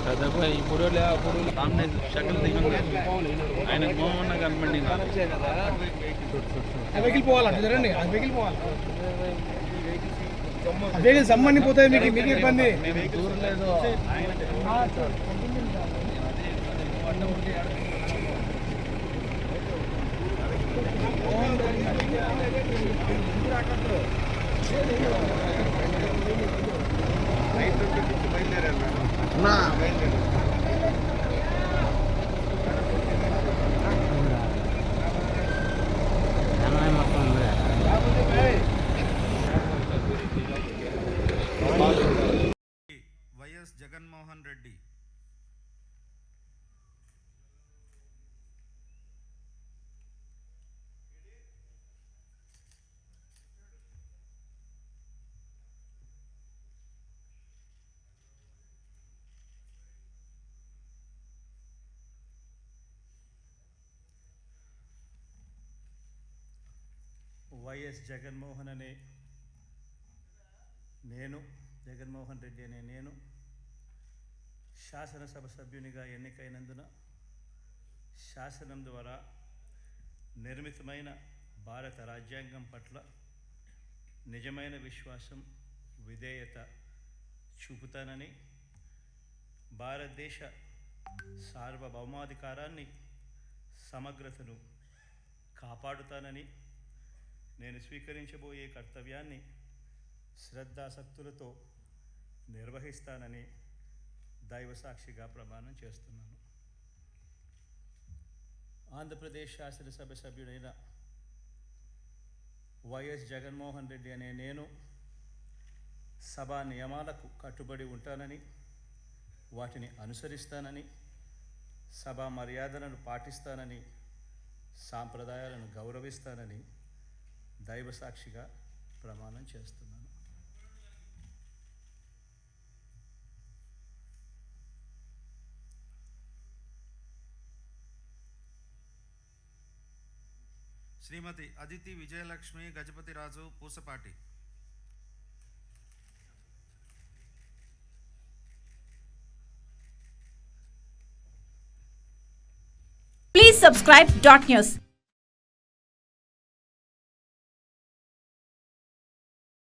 పెద్దపై ఇప్పుడు సామ్నే షకల్ దిగంగా ఆయన మోహన్ కనపడి వెహికల్ పోవాలంటే జరండి ఆ వెహికల్ పోవాలి వెహికల్ సమ్మని పోతాయి మీకు ఇబ్బంది దూరలేదు వైఎస్ జగన్మోహన్ రెడ్డి వైఎస్ జగన్మోహన్ అనే నేను జగన్మోహన్ రెడ్డి అనే నేను శాసనసభ సభ్యునిగా ఎన్నికైనందున శాసనం ద్వారా నిర్మితమైన భారత రాజ్యాంగం పట్ల నిజమైన విశ్వాసం విధేయత చూపుతానని భారతదేశ సార్వభౌమాధికారాన్ని సమగ్రతను కాపాడుతానని నేను స్వీకరించబోయే కర్తవ్యాన్ని శ్రద్ధాసక్తులతో నిర్వహిస్తానని దైవసాక్షిగా ప్రమాణం చేస్తున్నాను. ఆంధ్రప్రదేశ్ శాసనసభ సభ్యుడైన వైఎస్ జగన్మోహన్ రెడ్డి అనే నేను సభా నియమాలకు కట్టుబడి ఉంటానని వాటిని అనుసరిస్తానని సభా మర్యాదలను పాటిస్తానని సాంప్రదాయాలను గౌరవిస్తానని దైవసాక్షిగా ప్రమాణం చేస్తున్నాను. శ్రీమతి Aditi Vijayalakshmi Gajapathiraju Pusapati. Please subscribe dot news.